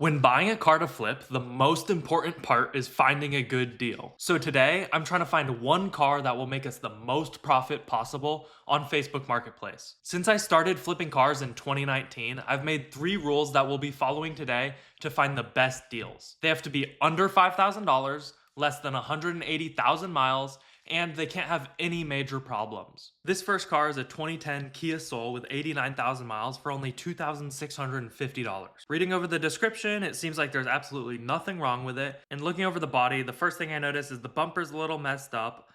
When buying a car to flip, the most important part is finding a good deal. So today, I'm trying to find one car that will make us the most profit possible on Facebook Marketplace. Since I started flipping cars in 2019, I've made 3 rules that we'll be following today to find the best deals. They have to be under $5,000, less than 180,000 miles, and they can't have any major problems. This first car is a 2010 Kia Soul with 89,000 miles for only $2,650. Reading over the description, it seems like there's absolutely nothing wrong with it. And looking over the body, the first thing I notice is the bumper's a little messed up.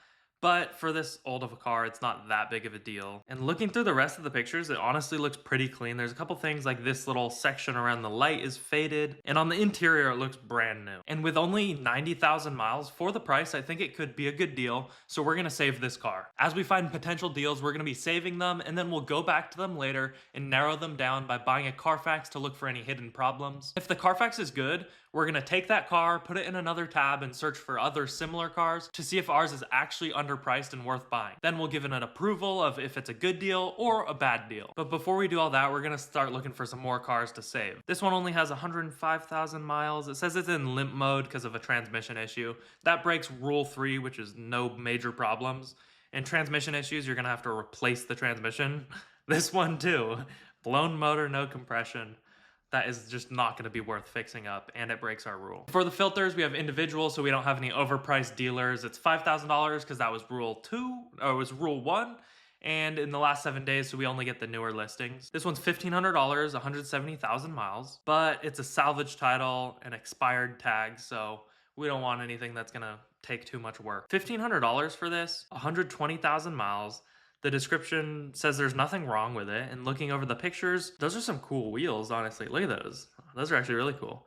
But for this old of a car, it's not that big of a deal. And looking through the rest of the pictures, it honestly looks pretty clean. There's a couple things like this little section around the light is faded, and on the interior it looks brand new. And with only 90,000 miles for the price, I think it could be a good deal, so we're gonna save this car. As we find potential deals, we're gonna be saving them, and then we'll go back to them later and narrow them down by buying a Carfax to look for any hidden problems. If the Carfax is good, we're gonna take that car, put it in another tab, and search for other similar cars to see if ours is actually underpriced and worth buying. Then we'll give it an approval of if it's a good deal or a bad deal. But before we do all that, we're gonna start looking for some more cars to save. This one only has 105,000 miles. It says it's in limp mode because of a transmission issue. That breaks rule 3, which is no major problems. In transmission issues, you're gonna have to replace the transmission. This one too. Blown motor, no compression. That is just not going to be worth fixing up, and it breaks our rule. For the filters, we have individual, so we don't have any overpriced dealers. It's $5,000 because that was rule 2, or it was rule 1, and in the last 7 days, so we only get the newer listings. This one's $1,500, 170,000 miles, but it's a salvage title and expired tag, so we don't want anything that's going to take too much work. $1,500 for this, 120,000 miles. The description says there's nothing wrong with it, and looking over the pictures, those are some cool wheels, honestly. Look at those. Those are actually really cool.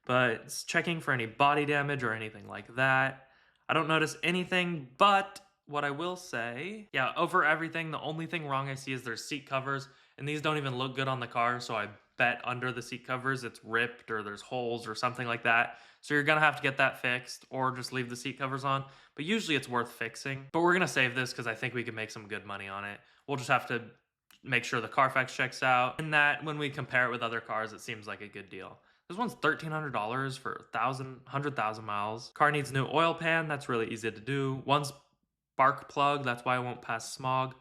But it's checking for any body damage or anything like that. I don't notice anything, but what I will say, yeah, over everything, the only thing wrong I see is there's seat covers, and these don't even look good on the car, so I bet under the seat covers it's ripped or there's holes or something like that. So you're gonna have to get that fixed or just leave the seat covers on. But usually it's worth fixing. But we're gonna save this because I think we can make some good money on it. We'll just have to make sure the Carfax checks out, and that when we compare it with other cars, it seems like a good deal. This one's $1,300 for 100,000 miles. Car needs new oil pan. That's really easy to do. One spark plug. That's why I won't pass smog.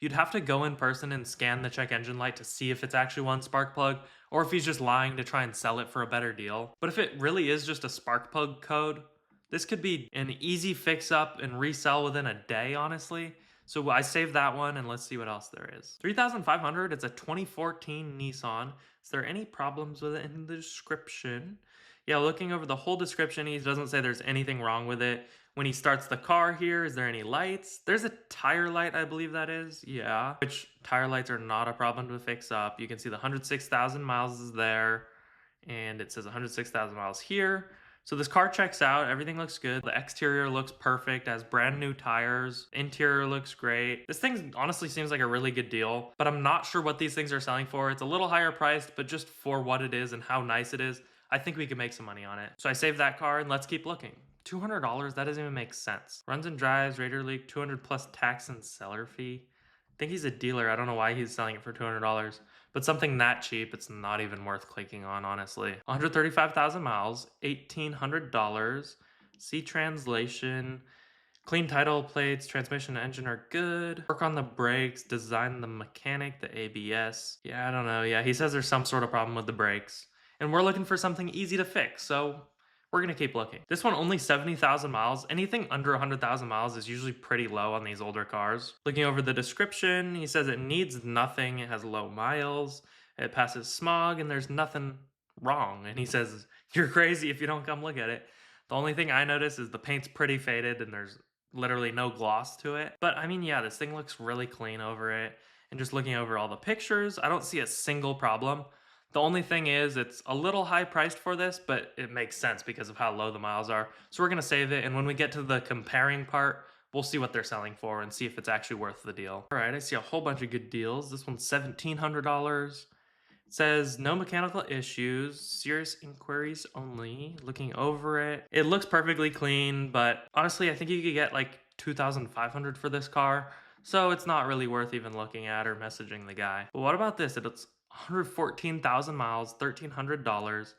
You'd have to go in person and scan the check engine light to see if it's actually one spark plug, or if he's just lying to try and sell it for a better deal. But if it really is just a spark plug code, this could be an easy fix up and resell within a day, honestly. So I saved that one, and let's see what else there is. 3,500, it's a 2014 Nissan. Is there any problems with it in the description? Yeah, looking over the whole description, he doesn't say there's anything wrong with it. When he starts the car here, is there any lights? There's a tire light, I believe that is. Yeah, which tire lights are not a problem to fix up. You can see the 106,000 miles is there, and it says 106,000 miles here. So this car checks out, everything looks good. The exterior looks perfect, has brand new tires. Interior looks great. This thing honestly seems like a really good deal, but I'm not sure what these things are selling for. It's a little higher priced, but just for what it is and how nice it is, I think we could make some money on it. So I saved that car, and let's keep looking. $200, that doesn't even make sense. Runs and drives, radiator leak, 200 plus tax and seller fee. I think he's a dealer. I don't know why he's selling it for $200, but something that cheap, it's not even worth clicking on, honestly. 135,000 miles, $1,800. See translation. Clean title plates, transmission and engine are good. Work on the brakes, design the mechanic, the ABS. Yeah, I don't know. Yeah, he says there's some sort of problem with the brakes. And we're looking for something easy to fix, so we're gonna keep looking. This one only 70,000 miles. Anything under 100,000 miles is usually pretty low on these older cars. Looking over the description, he says it needs nothing. It has low miles. It passes smog, and there's nothing wrong. And he says, you're crazy if you don't come look at it. The only thing I notice is the paint's pretty faded, and there's literally no gloss to it. But I mean, yeah, this thing looks really clean over it. And just looking over all the pictures, I don't see a single problem. The only thing is it's a little high priced for this, but it makes sense because of how low the miles are. So we're gonna save it, and when we get to the comparing part, we'll see what they're selling for and see if it's actually worth the deal. All right, I see a whole bunch of good deals. This one's $1,700. It says no mechanical issues, serious inquiries only. Looking over it, it looks perfectly clean, but honestly, I think you could get like 2,500 for this car. So it's not really worth even looking at or messaging the guy. But what about this? It's 114,000 miles, $1,300.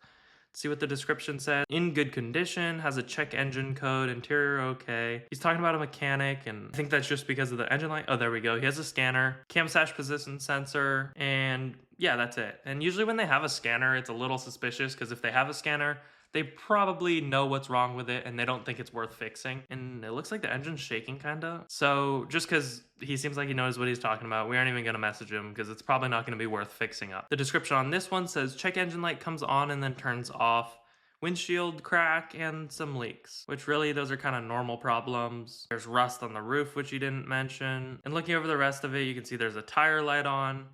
See what the description said. In good condition, has a check engine code, interior okay. He's talking about a mechanic, and I think that's just because of the engine light. Oh, there we go. He has a scanner, camshaft position sensor, and yeah, that's it. And usually when they have a scanner, it's a little suspicious because if they have a scanner, they probably know what's wrong with it and they don't think it's worth fixing. And it looks like the engine's shaking kinda. So just because he seems like he knows what he's talking about, we aren't even gonna message him because it's probably not gonna be worth fixing up. The description on this one says check engine light comes on and then turns off. Windshield crack and some leaks, which really those are kind of normal problems. There's rust on the roof, which he didn't mention. And looking over the rest of it, you can see there's a tire light on.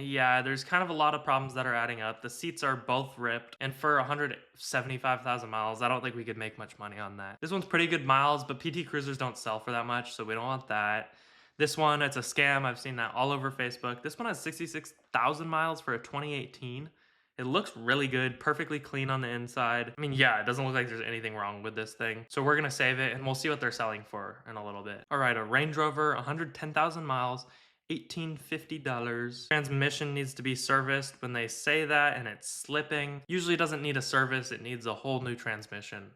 Yeah, there's kind of a lot of problems that are adding up. The seats are both ripped, and for 175,000 miles, I don't think we could make much money on that. This one's pretty good miles, but PT Cruisers don't sell for that much, so we don't want that. This one, it's a scam. I've seen that all over Facebook. This one has 66,000 miles for a 2018. It looks really good, perfectly clean on the inside. I mean, yeah, it doesn't look like there's anything wrong with this thing. So we're gonna save it, and we'll see what they're selling for in a little bit. All right, a Range Rover, 110,000 miles. $1,850. Transmission needs to be serviced when they say that and it's slipping. Usually it doesn't need a service, it needs a whole new transmission.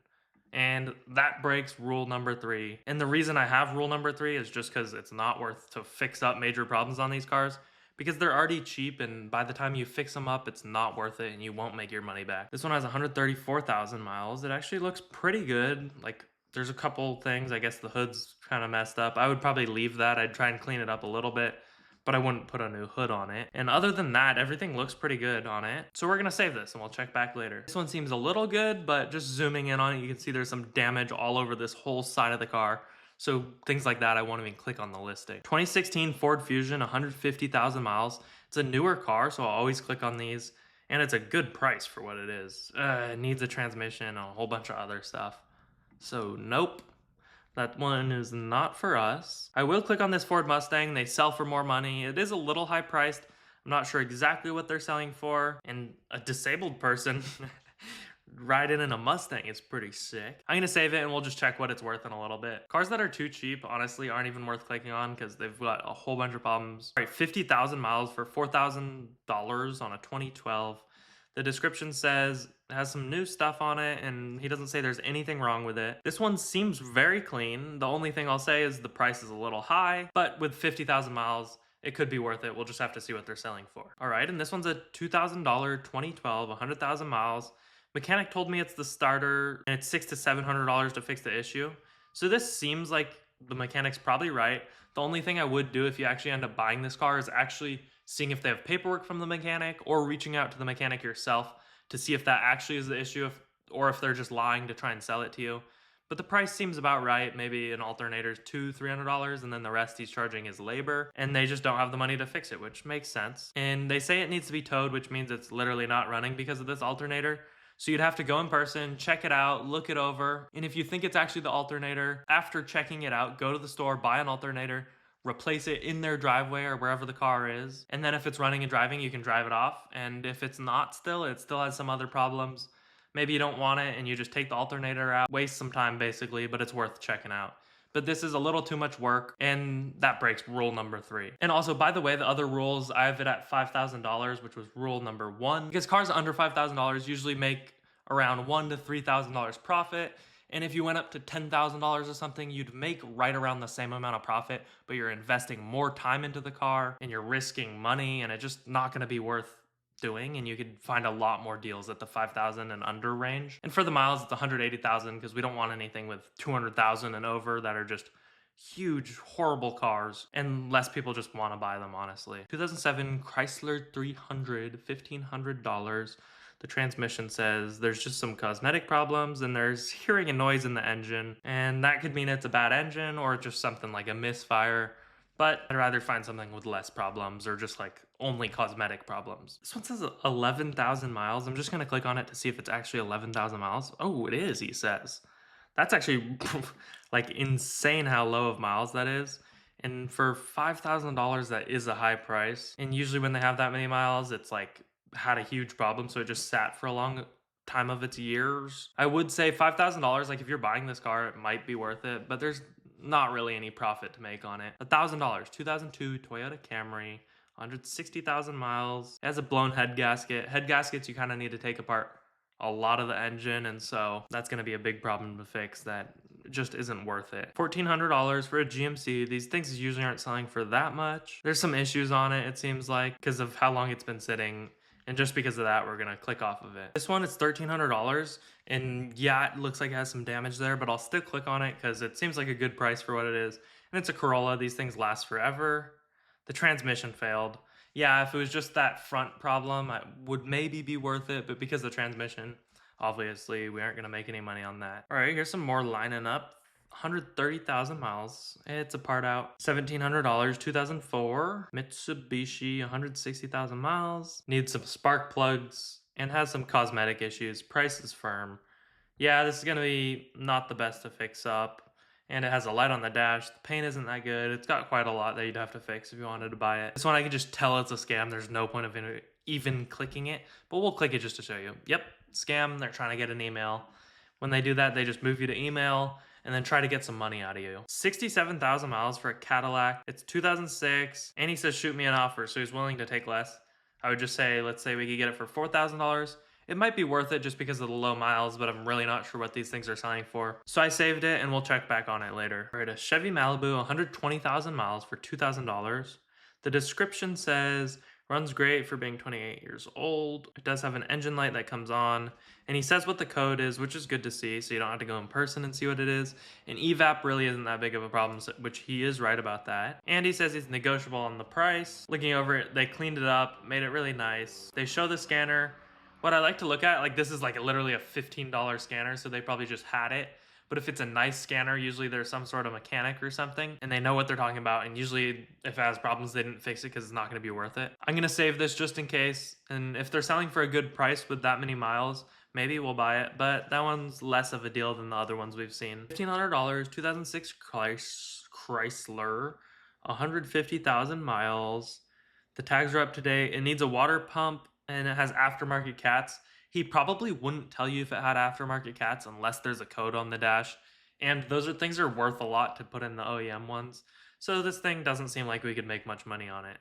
And that breaks rule number 3. And the reason I have rule number 3 is just because it's not worth to fix up major problems on these cars because they're already cheap and by the time you fix them up, it's not worth it and you won't make your money back. This one has 134,000 miles. It actually looks pretty good. Like, there's a couple things. I guess the hood's kind of messed up. I would probably leave that. I'd try and clean it up a little bit, but I wouldn't put a new hood on it. And other than that, everything looks pretty good on it. So we're gonna save this and we'll check back later. This one seems a little good, but just zooming in on it, you can see there's some damage all over this whole side of the car. So things like that, I won't even click on the listing. 2016 Ford Fusion, 150,000 miles. It's a newer car, so I'll always click on these. And it's a good price for what it is. It needs a transmission and a whole bunch of other stuff. So nope, that one is not for us. I will click on this Ford Mustang. They sell for more money. It is a little high priced. I'm not sure exactly what they're selling for. And a disabled person riding in a Mustang is pretty sick. I'm gonna save it and we'll just check what it's worth in a little bit. Cars that are too cheap, honestly, aren't even worth clicking on because they've got a whole bunch of problems. All right, 50,000 miles for $4,000 on a 2012. The description says it has some new stuff on it, and he doesn't say there's anything wrong with it. This one seems very clean. The only thing I'll say is the price is a little high, but with 50,000 miles, it could be worth it. We'll just have to see what they're selling for. All right, and this one's a $2,000 2012, 100,000 miles. Mechanic told me it's the starter, and it's $600 to $700 to fix the issue. So this seems like the mechanic's probably right. The only thing I would do if you actually end up buying this car is actually seeing if they have paperwork from the mechanic or reaching out to the mechanic yourself to see if that actually is the issue or if they're just lying to try and sell it to you. But the price seems about right. Maybe an alternator is $200-300 and then the rest he's charging is labor and they just don't have the money to fix it, which makes sense. And they say it needs to be towed, which means it's literally not running because of this alternator. So you'd have to go in person, check it out, look it over. And if you think it's actually the alternator, after checking it out, go to the store, buy an alternator, replace it in their driveway or wherever the car is. And then if it's running and driving, you can drive it off. And if it's not still, it still has some other problems. Maybe you don't want it and you just take the alternator out, waste some time basically, but it's worth checking out. But this is a little too much work and that breaks rule number 3. And also, by the way, the other rules, I have it at $5,000, which was rule number 1. Because cars under $5,000 usually make around $1,000 to $3,000 profit. And if you went up to $10,000 or something, you'd make right around the same amount of profit, but you're investing more time into the car and you're risking money and it's just not gonna be worth doing. And you could find a lot more deals at the 5,000 and under range. And for the miles, it's 180,000 because we don't want anything with 200,000 and over that are just huge, horrible cars, and less people just want to buy them, honestly. 2007 Chrysler 300, $1,500. The transmission says there's just some cosmetic problems and there's hearing a noise in the engine. And that could mean it's a bad engine or just something like a misfire. But I'd rather find something with less problems or just like only cosmetic problems. This one says 11,000 miles. I'm just going to click on it to see if it's actually 11,000 miles. Oh, it is, he says. That's actually like insane how low of miles that is. And for $5,000, that is a high price. And usually when they have that many miles, it's like had a huge problem, so it just sat for a long time of its years. I would say $5,000, like if you're buying this car, it might be worth it, but there's not really any profit to make on it. $1,000, 2002 Toyota Camry, 160,000 miles. It has a blown head gasket. Head gaskets you kind of need to take apart a lot of the engine, and so that's going to be a big problem to fix that just isn't worth it. $1,400 for a GMC. These things usually aren't selling for that much. There's some issues on it, it seems like, because of how long it's been sitting. And just because of that, we're gonna click off of it. This one is $1,300, and yeah, it looks like it has some damage there, but I'll still click on it because it seems like a good price for what it is. And it's a Corolla. These things last forever. The transmission failed. Yeah, if it was just that front problem, it would maybe be worth it, but because of the transmission, obviously, we aren't gonna make any money on that. All right, here's some more lining up. 130,000 miles. It's a part out. $1,700, 2004. Mitsubishi, 160,000 miles. Needs some spark plugs and has some cosmetic issues. Price is firm. Yeah, this is gonna be not the best to fix up. And it has a light on the dash. The paint isn't that good. It's got quite a lot that you'd have to fix if you wanted to buy it. This one I can just tell it's a scam. There's no point of even clicking it, but we'll click it just to show you. Yep, scam. They're trying to get an email. When they do that, they just move you to email and then try to get some money out of you. 67,000 miles for a Cadillac. It's 2006, and he says shoot me an offer, so he's willing to take less. I would just say, let's say we could get it for $4,000. It might be worth it just because of the low miles, but I'm really not sure what these things are selling for. So I saved it, and we'll check back on it later. All right, a Chevy Malibu, 120,000 miles for $2,000. The description says, runs great for being 28 years old. It does have an engine light that comes on, and he says what the code is, which is good to see, so you don't have to go in person and see what it is. And evap really isn't that big of a problem, which he is right about that. And he says he's negotiable on the price. Looking over it, they cleaned it up, made it really nice. They show the scanner. What I like to look at, like this is like literally a $15 scanner, so they probably just had it. But if it's a nice scanner, usually there's some sort of mechanic or something, and they know what they're talking about, and usually if it has problems, they didn't fix it because it's not going to be worth it. I'm going to save this just in case, and if they're selling for a good price with that many miles, maybe we'll buy it, but that one's less of a deal than the other ones we've seen. $1,500, 2006 Chrysler, 150,000 miles. The tags are up to date. It needs a water pump, and it has aftermarket cats. He probably wouldn't tell you if it had aftermarket cats unless there's a code on the dash. And those are things are worth a lot to put in the OEM ones. So this thing doesn't seem like we could make much money on it.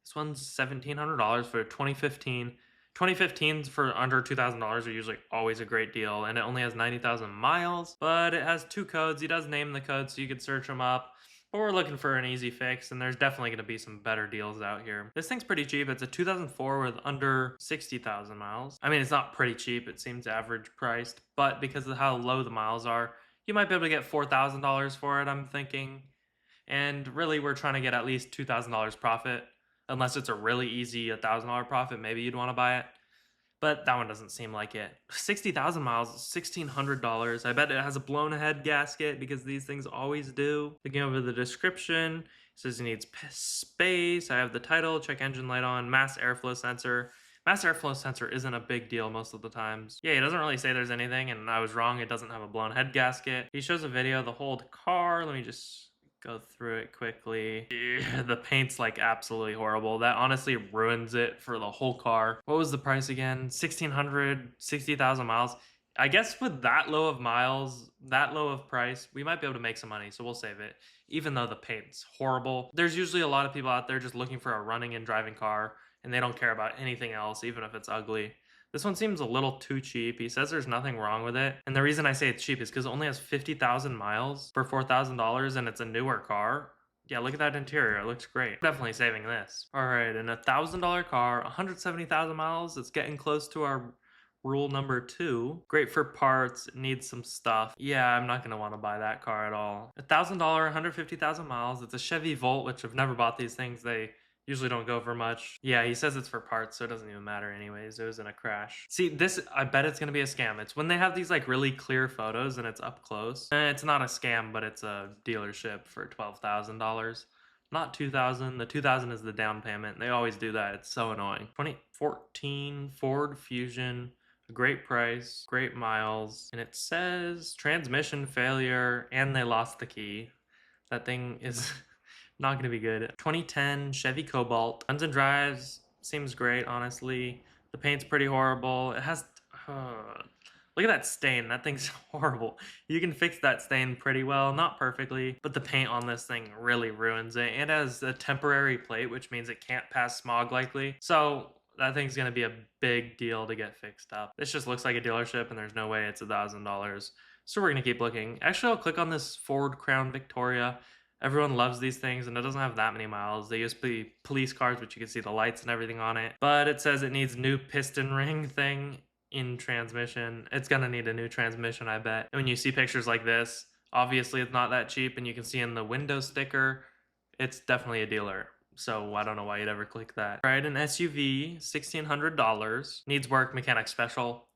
This one's $1,700 for 2015. 2015s for under $2,000 are usually always a great deal. And it only has 90,000 miles. But it has two codes. He does name the codes so you could search them up. But we're looking for an easy fix, and there's definitely going to be some better deals out here. This thing's pretty cheap. It's a 2004 with under 60,000 miles. I mean, it's not pretty cheap. It seems average priced, but because of how low the miles are, you might be able to get $4,000 for it, I'm thinking. And really, we're trying to get at least $2,000 profit. Unless it's a really easy $1,000 profit, maybe you'd want to buy it. But that one doesn't seem like it. 60,000 miles, $1,600. I bet it has a blown ahead gasket because these things always do. Looking over the description, it says it needs space. I have the title, check engine light on, mass airflow sensor. Mass airflow sensor isn't a big deal most of the times. Yeah, he doesn't really say there's anything, and I was wrong. It doesn't have a blown head gasket. He shows a video of the whole car. Let me just go through it quickly. The paint's like absolutely horrible. That honestly ruins it for the whole car. What was the price again? 1,600, 60,000 miles. I guess with that low of miles, that low of price, we might be able to make some money, so we'll save it. Even though the paint's horrible. There's usually a lot of people out there just looking for a running and driving car, and they don't care about anything else, even if it's ugly. This one seems a little too cheap. He says there's nothing wrong with it. And the reason I say it's cheap is because it only has 50,000 miles for $4,000 and it's a newer car. Yeah, look at that interior. It looks great. Definitely saving this. All right, and a $1,000 car, 170,000 miles. It's getting close to our rule number 2. Great for parts. It needs some stuff. Yeah, I'm not going to want to buy that car at all. $1,000, 150,000 miles. It's a Chevy Volt, which I've never bought these things. They usually don't go for much. Yeah, he says it's for parts, so it doesn't even matter anyways. It was in a crash. See, this, I bet it's gonna be a scam. It's when they have these like really clear photos and it's up close. It's not a scam, but it's a dealership for $12,000. Not $2,000. The $2,000 is the down payment. They always do that. It's so annoying. 2014 Ford Fusion. Great price, great miles. And it says transmission failure and they lost the key. That thing is not going to be good. 2010 Chevy Cobalt. Runs and drives. Seems great, honestly. The paint's pretty horrible. It has... look at that stain. That thing's horrible. You can fix that stain pretty well. Not perfectly, but the paint on this thing really ruins it. It has a temporary plate, which means it can't pass smog likely. So That thing's gonna be a big deal to get fixed up. This just looks like a dealership and there's no way it's $1,000. So we're gonna keep looking. Actually, I'll click on this Ford Crown Victoria. Everyone loves these things and it doesn't have that many miles. They used to be police cars, which you can see the lights and everything on it. But it says it needs new piston ring thing in transmission. It's gonna need a new transmission, I bet. And when you see pictures like this, obviously it's not that cheap, and you can see in the window sticker, it's definitely a dealer. So I don't know why you'd ever click that. All right, an SUV, $1,600. Needs work, mechanic special.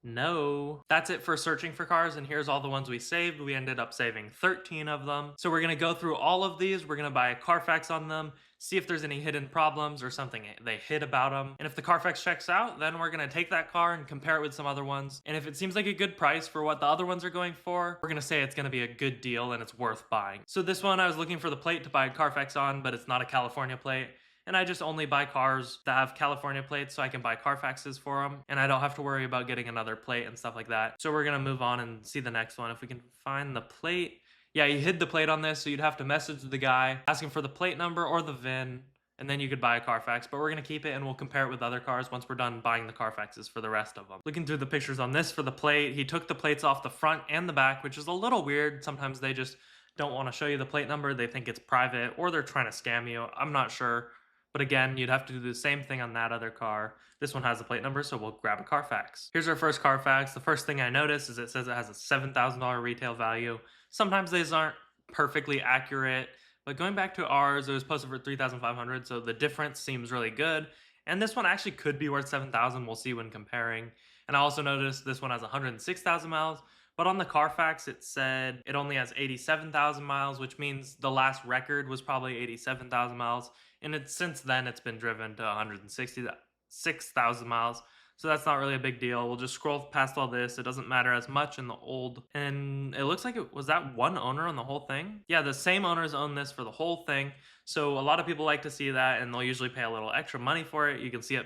No. That's it for searching for cars, and here's all the ones we saved. We ended up saving 13 of them. So we're gonna go through all of these. We're gonna buy a Carfax on them, see if there's any hidden problems or something they hid about them. And if the Carfax checks out, then we're gonna take that car and compare it with some other ones. And if it seems like a good price for what the other ones are going for, we're gonna say it's gonna be a good deal and it's worth buying. So this one, I was looking for the plate to buy a Carfax on, but it's not a California plate. And I just only buy cars that have California plates so I can buy Carfaxes for them, and I don't have to worry about getting another plate and stuff like that. So we're gonna move on and see the next one if we can find the plate. Yeah, you hid the plate on this, so you'd have to message the guy asking for the plate number or the VIN, and then you could buy a Carfax. But we're gonna keep it and we'll compare it with other cars once we're done buying the Carfaxes for the rest of them. Looking through the pictures on this for the plate, he took the plates off the front and the back, which is a little weird. Sometimes they just don't want to show you the plate number. They think it's private or they're trying to scam you. I'm not sure. But again, you'd have to do the same thing on that other car. This one has a plate number, so we'll grab a Carfax. Here's our first Carfax. The first thing I noticed is it says it has a $7,000 retail value. Sometimes these aren't perfectly accurate, but going back to ours, it was posted for $3,500, so the difference seems really good. And this one actually could be worth $7,000. We'll see when comparing. And I also noticed this one has 106,000 miles. But on the Carfax, it said it only has 87,000 miles, which means the last record was probably 87,000 miles. And since then, it's been driven to 166,000 miles. So that's not really a big deal. We'll just scroll past all this. It doesn't matter as much in the old. And it looks like was that one owner on the whole thing? Yeah, the same owners own this for the whole thing. So a lot of people like to see that, and they'll usually pay a little extra money for it. You can see it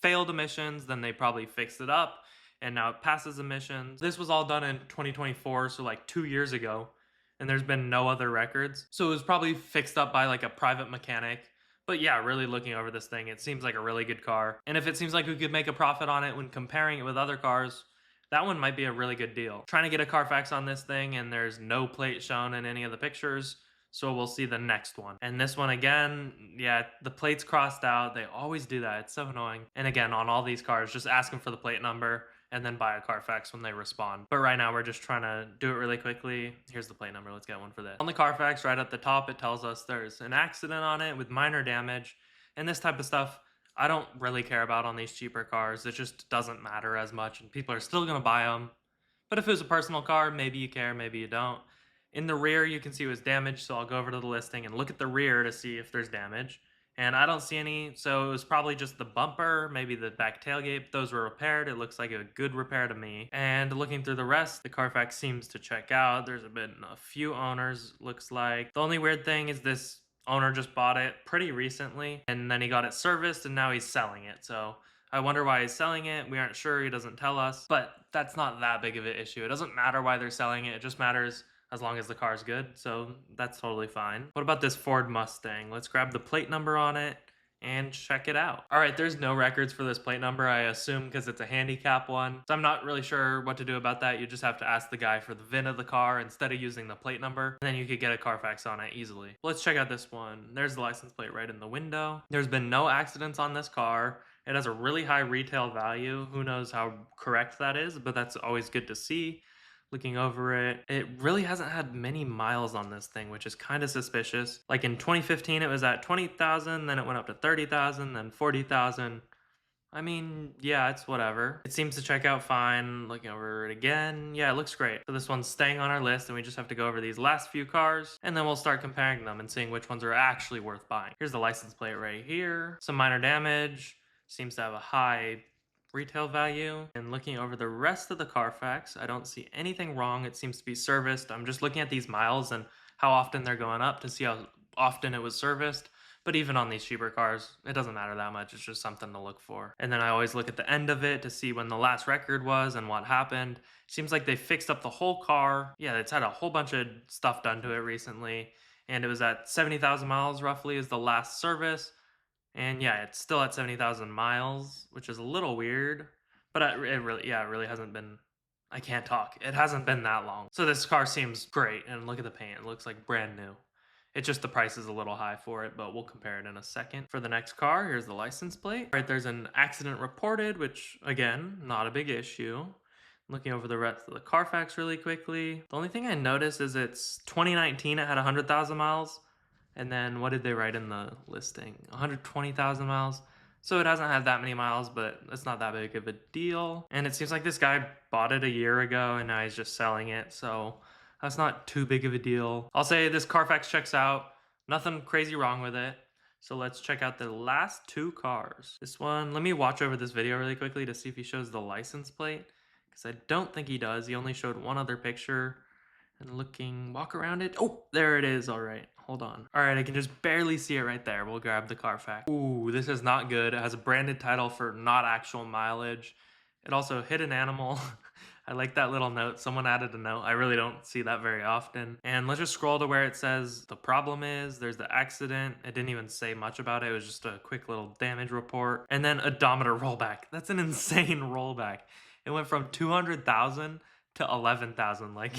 failed emissions, then they probably fixed it up, and now it passes emissions. This was all done in 2024, so like 2 years ago, and there's been no other records. So it was probably fixed up by like a private mechanic. But yeah, really looking over this thing, it seems like a really good car. And if it seems like we could make a profit on it when comparing it with other cars, that one might be a really good deal. Trying to get a Carfax on this thing, and there's no plate shown in any of the pictures. So we'll see the next one. And this one again, yeah, the plate's crossed out. They always do that. It's so annoying. And again, on all these cars, just ask them for the plate number and then buy a Carfax when they respond. But right now, we're just trying to do it really quickly. Here's the plate number. Let's get one for this. On the Carfax, right at the top, it tells us there's an accident on it with minor damage. And this type of stuff, I don't really care about on these cheaper cars. It just doesn't matter as much, and people are still going to buy them. But if it was a personal car, maybe you care, maybe you don't. In the rear, you can see it was damaged, so I'll go over to the listing and look at the rear to see if there's damage. And I don't see any, so it was probably just the bumper, maybe the back tailgate. Those were repaired. It looks like a good repair to me. And looking through the rest, the Carfax seems to check out. There's been a few owners, looks like. The only weird thing is this owner just bought it pretty recently, and then he got it serviced, and now he's selling it. So I wonder why he's selling it. We aren't sure. He doesn't tell us. But that's not that big of an issue. It doesn't matter why they're selling it. It just matters as long as the car's good, so that's totally fine. What about this Ford Mustang? Let's grab the plate number on it and check it out. All right, there's no records for this plate number, I assume because it's a handicap one. So I'm not really sure what to do about that. You just have to ask the guy for the VIN of the car instead of using the plate number, and then you could get a Carfax on it easily. Let's check out this one. There's the license plate right in the window. There's been no accidents on this car. It has a really high retail value. Who knows how correct that is, but that's always good to see. Looking over it, it really hasn't had many miles on this thing, which is kind of suspicious. Like in 2015, it was at 20,000, then it went up to 30,000, then 40,000. I mean, yeah, it's whatever. It seems to check out fine. Looking over it again, yeah, it looks great. So this one's staying on our list, and we just have to go over these last few cars, and then we'll start comparing them and seeing which ones are actually worth buying. Here's the license plate right here. Some minor damage. Seems to have a high retail value. And looking over the rest of the Carfax, I don't see anything wrong. It seems to be serviced. I'm just looking at these miles and how often they're going up to see how often it was serviced. But even on these cheaper cars, it doesn't matter that much. It's just something to look for. And then I always look at the end of it to see when the last record was and what happened. Seems like they fixed up the whole car. Yeah, it's had a whole bunch of stuff done to it recently. And it was at 70,000 miles roughly is the last service. And yeah, it's still at 70,000 miles, which is a little weird, but it really hasn't been, I can't talk. It hasn't been that long. So this car seems great, and look at the paint. It looks like brand new. It's just the price is a little high for it, but we'll compare it in a second. For the next car, here's the license plate. All right, there's an accident reported, which again, not a big issue. Looking over the rest of the Carfax really quickly. The only thing I noticed is it's 2019, it had 100,000 miles. And then what did they write in the listing? 120,000 miles. So it hasn't had that many miles, but it's not that big of a deal. And it seems like this guy bought it a year ago and now he's just selling it. So that's not too big of a deal. I'll say this Carfax checks out. Nothing crazy wrong with it. So let's check out the last two cars. This one, let me watch over this video really quickly to see if he shows the license plate. Because I don't think he does. He only showed one other picture. And looking, walk around it. Oh, there it is. All right, hold on. All right, I can just barely see it right there. We'll grab the Carfax. Ooh, this is not good. It has a branded title for not actual mileage. It also hit an animal. I like that little note. Someone added a note. I really don't see that very often. And let's just scroll to where it says the problem is. There's the accident. It didn't even say much about it. It was just a quick little damage report. And then odometer rollback. That's an insane rollback. It went from 200,000 to 11,000. Like,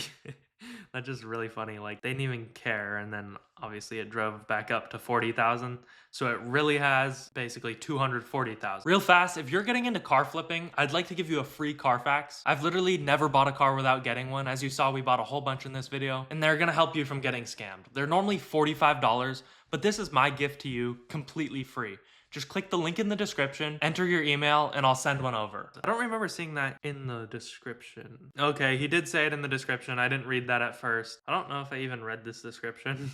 that's just really funny. Like, they didn't even care. And then obviously it drove back up to 40,000. So it really has basically 240,000. Real fast, if you're getting into car flipping, I'd like to give you a free Carfax. I've literally never bought a car without getting one. As you saw, we bought a whole bunch in this video, and they're gonna help you from getting scammed. They're normally $45, but this is my gift to you, completely free. Just click the link in the description, enter your email, and I'll send one over. I don't remember seeing that in the description. Okay, he did say it in the description. I didn't read that at first. I don't know if I even read this description.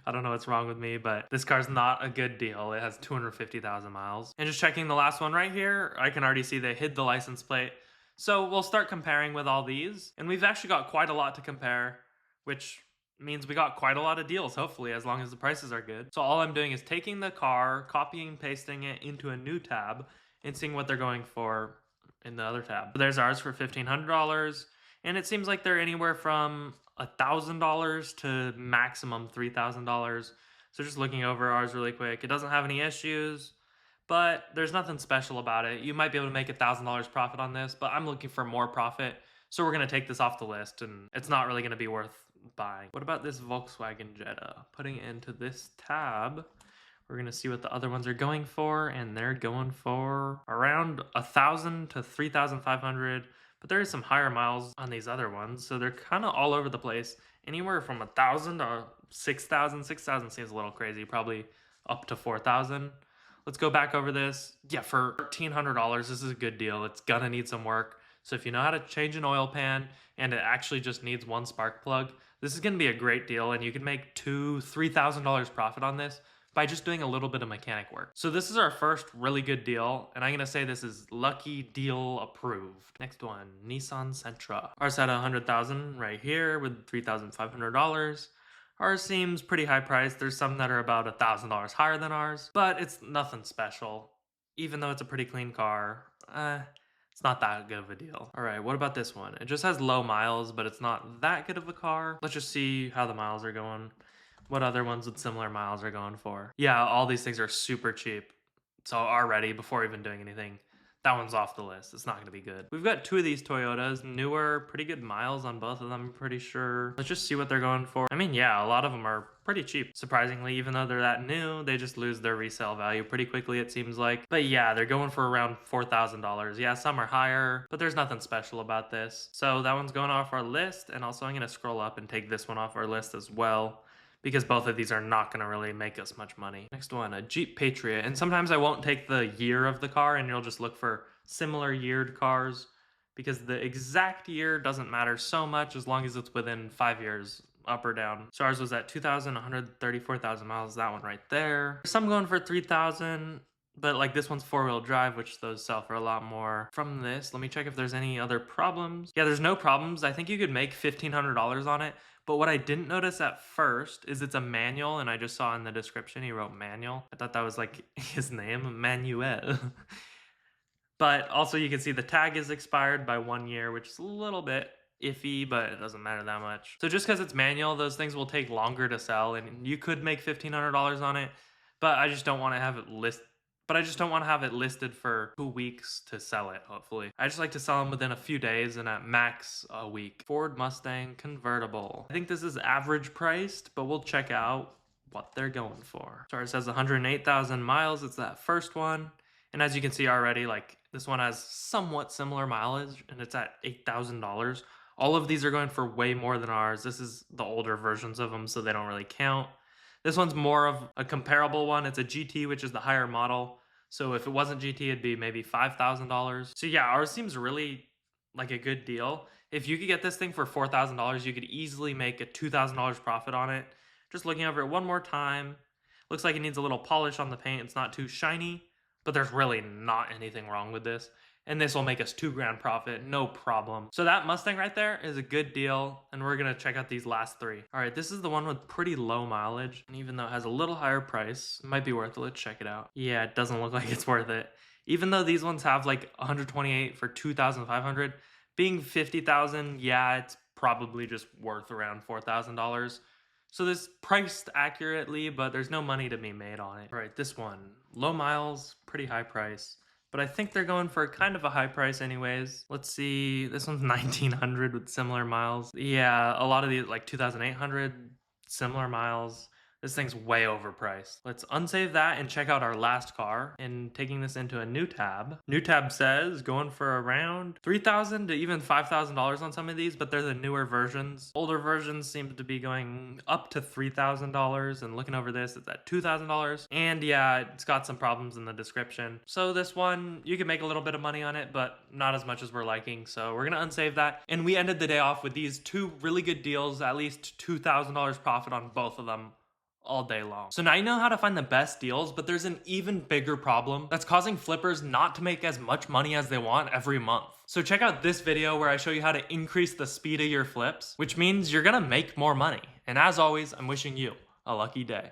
I don't know what's wrong with me, but this car's not a good deal. It has 250,000 miles. And just checking the last one right here, I can already see they hid the license plate. So we'll start comparing with all these. And we've actually got quite a lot to compare, which means we got quite a lot of deals, hopefully, as long as the prices are good. So all I'm doing is taking the car, copying and pasting it into a new tab, and seeing what they're going for in the other tab. There's ours for $1,500, and it seems like they're anywhere from $1,000 to maximum $3,000. So just looking over ours really quick, it doesn't have any issues, but there's nothing special about it. You might be able to make $1,000 profit on this, but I'm looking for more profit. So we're gonna take this off the list, and it's not really gonna be worth buying. What about this Volkswagen Jetta? Putting it into this tab, we're gonna see what the other ones are going for, and they're going for around 1,000 to 3,500. But there is some higher miles on these other ones, so they're kind of all over the place. Anywhere from 1,000 to 6,000. 6,000 seems a little crazy, probably up to 4,000. Let's go back over this. Yeah, for $1,300, this is a good deal. It's gonna need some work. So if you know how to change an oil pan and it actually just needs one spark plug, this is gonna be a great deal, and you can make $2,000 to $3,000 profit on this by just doing a little bit of mechanic work. So this is our first really good deal, and I'm gonna say this is lucky deal approved. Next one, Nissan Sentra. Ours had 100,000 right here with $3,500. Ours seems pretty high priced. There's some that are about $1,000 higher than ours, but it's nothing special. Even though it's a pretty clean car, it's not that good of a deal. All right, what about this one? It just has low miles, but it's not that good of a car. Let's just see how the miles are going. What other ones with similar miles are going for? Yeah, all these things are super cheap. So already, before even doing anything, that one's off the list. It's not gonna be good. We've got two of these Toyotas, newer, pretty good miles on both of them, I'm pretty sure. Let's just see what they're going for. I mean, yeah, a lot of them are pretty cheap. Surprisingly, even though they're that new, they just lose their resale value pretty quickly, it seems like. But yeah, they're going for around $4,000. Yeah, some are higher, but there's nothing special about this. So that one's going off our list, and also I'm gonna scroll up and take this one off our list as well, because both of these are not going to really make us much money. Next one, a Jeep Patriot. And sometimes I won't take the year of the car, and you'll just look for similar yeared cars, because the exact year doesn't matter so much as long as it's within 5 years, up or down. So ours was at 2,134,000 miles, that one right there. Some going for 3,000, but like this one's four-wheel drive, which those sell for a lot more. From this, let me check if there's any other problems. Yeah, there's no problems. I think you could make $1,500 on it. But what I didn't notice at first is it's a manual, and I just saw in the description he wrote manual. I thought that was like his name, Manuel. But also you can see the tag is expired by 1 year, which is a little bit iffy, but it doesn't matter that much. So just because it's manual, those things will take longer to sell, and you could make $1,500 on it. but I just don't want to have it listed for 2 weeks to sell it, hopefully. I just like to sell them within a few days and at max a week. Ford Mustang convertible. I think this is average priced, but we'll check out what they're going for. So it says 108,000 miles. It's that first one. And as you can see already, like this one has somewhat similar mileage and it's at $8,000. All of these are going for way more than ours. This is the older versions of them, so they don't really count. This one's more of a comparable one. It's a GT, which is the higher model. So if it wasn't GT, it'd be maybe $5,000. So yeah, ours seems really like a good deal. If you could get this thing for $4,000, you could easily make a $2,000 profit on it. Just looking over it one more time. Looks like it needs a little polish on the paint. It's not too shiny, but there's really not anything wrong with this. And this will make us $2,000 profit, no problem. So that Mustang right there is a good deal, and we're gonna check out these last three. All right, this is the one with pretty low mileage, and even though it has a little higher price, it might be worth it. Let's check it out. Yeah, it doesn't look like it's worth it. Even though these ones have like 128 for 2,500, being 50,000, yeah, it's probably just worth around $4,000. So this priced accurately, but there's no money to be made on it. All right, this one, low miles, pretty high price. But I think they're going for kind of a high price anyways. Let's see, this one's 1,900 with similar miles. Yeah, a lot of these, like 2,800, similar miles. This thing's way overpriced. Let's unsave that and check out our last car. And taking this into a new tab. New tab says going for around $3,000 to even $5,000 on some of these, but they're the newer versions. Older versions seem to be going up to $3,000, and looking over this, it's at $2,000. And yeah, it's got some problems in the description. So this one, you can make a little bit of money on it, but not as much as we're liking. So we're gonna unsave that. And we ended the day off with these two really good deals, at least $2,000 profit on both of them all day long. So now you know how to find the best deals, but there's an even bigger problem that's causing flippers not to make as much money as they want every month. So check out this video where I show you how to increase the speed of your flips, which means you're gonna make more money. And as always, I'm wishing you a lucky day.